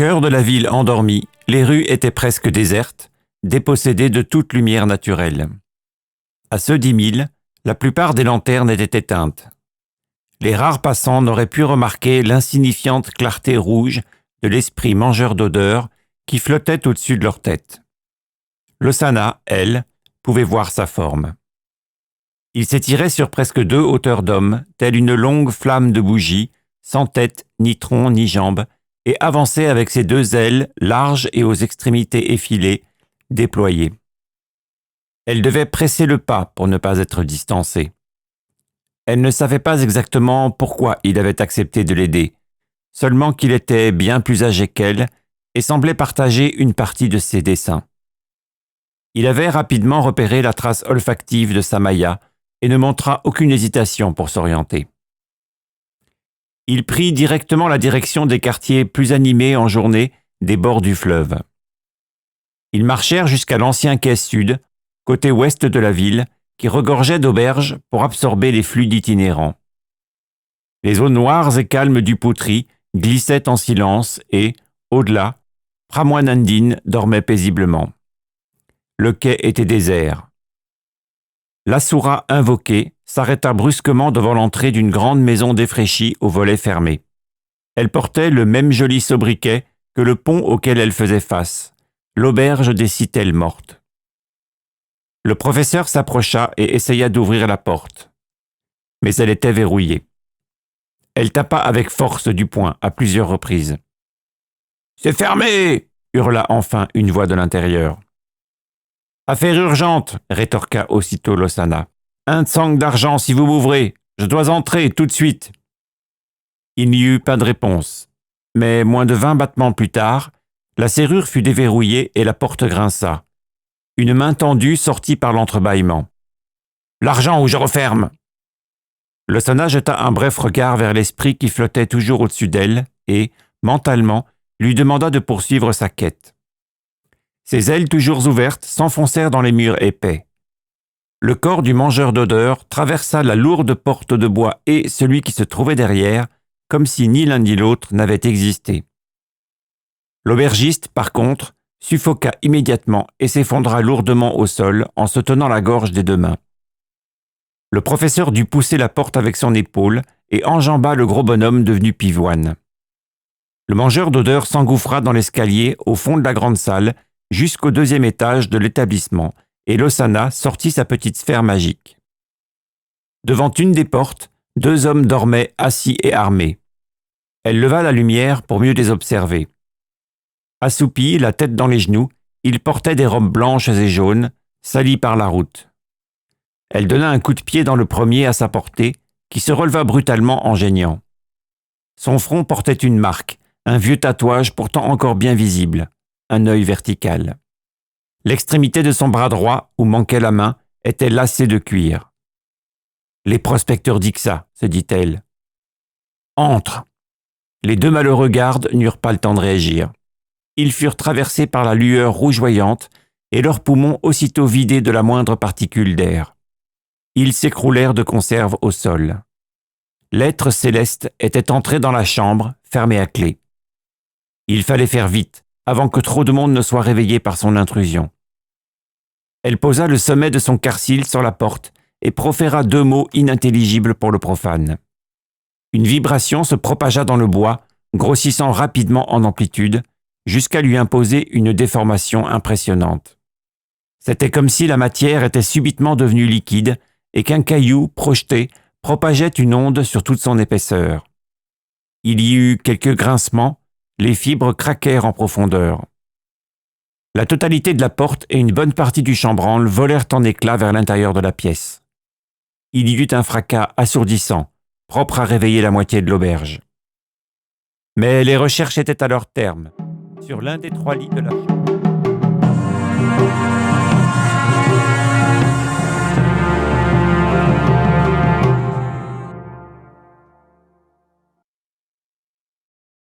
cœur de la ville endormie, les rues étaient presque désertes, dépossédées de toute lumière naturelle. À ce 10 000, la plupart des lanternes étaient éteintes. Les rares passants n'auraient pu remarquer l'insignifiante clarté rouge de l'esprit mangeur d'odeurs qui flottait au-dessus de leur tête. Losana, elle, pouvait voir sa forme. Il s'étirait sur presque 2 hauteurs d'homme, telle une longue flamme de bougie, sans tête, ni tronc, ni jambes, et avançait avec ses 2 ailes, larges et aux extrémités effilées, déployées. Elle devait presser le pas pour ne pas être distancée. Elle ne savait pas exactement pourquoi il avait accepté de l'aider, seulement qu'il était bien plus âgé qu'elle et semblait partager une partie de ses desseins. Il avait rapidement repéré la trace olfactive de Samaya et ne montra aucune hésitation pour s'orienter. Il prit directement la direction des quartiers plus animés en journée des bords du fleuve. Ils marchèrent jusqu'à l'ancien quai sud, côté ouest de la ville, qui regorgeait d'auberges pour absorber les flux d'itinérants. Les eaux noires et calmes du Poutri glissaient en silence et, au-delà, Pramwanandine dormait paisiblement. Le quai était désert. L'Asura invoquée s'arrêta brusquement devant l'entrée d'une grande maison défraîchie aux volets fermés. Elle portait le même joli sobriquet que le pont auquel elle faisait face, l'auberge des citelles mortes. Le professeur s'approcha et essaya d'ouvrir la porte, mais elle était verrouillée. Elle tapa avec force du poing à plusieurs reprises. « C'est fermé !» hurla enfin une voix de l'intérieur. « Affaire urgente !» rétorqua aussitôt Losana. « 1 tsang d'argent si vous m'ouvrez. Je dois entrer tout de suite. » Il n'y eut pas de réponse, mais moins de 20 battements plus tard, la serrure fut déverrouillée et la porte grinça. Une main tendue sortit par l'entrebâillement. « L'argent ou je referme !» Losana jeta un bref regard vers l'esprit qui flottait toujours au-dessus d'elle et, mentalement, lui demanda de poursuivre sa quête. Ses ailes toujours ouvertes s'enfoncèrent dans les murs épais. Le corps du mangeur d'odeurs traversa la lourde porte de bois et celui qui se trouvait derrière, comme si ni l'un ni l'autre n'avait existé. L'aubergiste, par contre, suffoqua immédiatement et s'effondra lourdement au sol en se tenant la gorge des 2 mains. Le professeur dut pousser la porte avec son épaule et enjamba le gros bonhomme devenu pivoine. Le mangeur d'odeurs s'engouffra dans l'escalier au fond de la grande salle jusqu'au 2e étage de l'établissement et Losana sortit sa petite sphère magique. Devant une des portes, 2 hommes dormaient assis et armés. Elle leva la lumière pour mieux les observer. Assoupis, la tête dans les genoux, ils portaient des robes blanches et jaunes, salies par la route. Elle donna un coup de pied dans le premier à sa portée, qui se releva brutalement en geignant. Son front portait une marque, un vieux tatouage pourtant encore bien visible, un œil vertical. L'extrémité de son bras droit, où manquait la main, était lacée de cuir. « Les prospecteurs d'Ixa », se dit-elle. « Entre !» Les 2 malheureux gardes n'eurent pas le temps de réagir. Ils furent traversés par la lueur rougeoyante et leurs poumons aussitôt vidés de la moindre particule d'air. Ils s'écroulèrent de conserve au sol. L'être céleste était entré dans la chambre, fermée à clé. Il fallait faire vite, avant que trop de monde ne soit réveillé par son intrusion. Elle posa le sommet de son quart-cil sur la porte et proféra 2 mots inintelligibles pour le profane. Une vibration se propagea dans le bois, grossissant rapidement en amplitude, jusqu'à lui imposer une déformation impressionnante. C'était comme si la matière était subitement devenue liquide et qu'un caillou, projeté, propageait une onde sur toute son épaisseur. Il y eut quelques grincements, les fibres craquèrent en profondeur. La totalité de la porte et une bonne partie du chambranle volèrent en éclats vers l'intérieur de la pièce. Il y eut un fracas assourdissant, propre à réveiller la moitié de l'auberge. Mais les recherches étaient à leur terme, sur l'un des 3 lits de la chambre.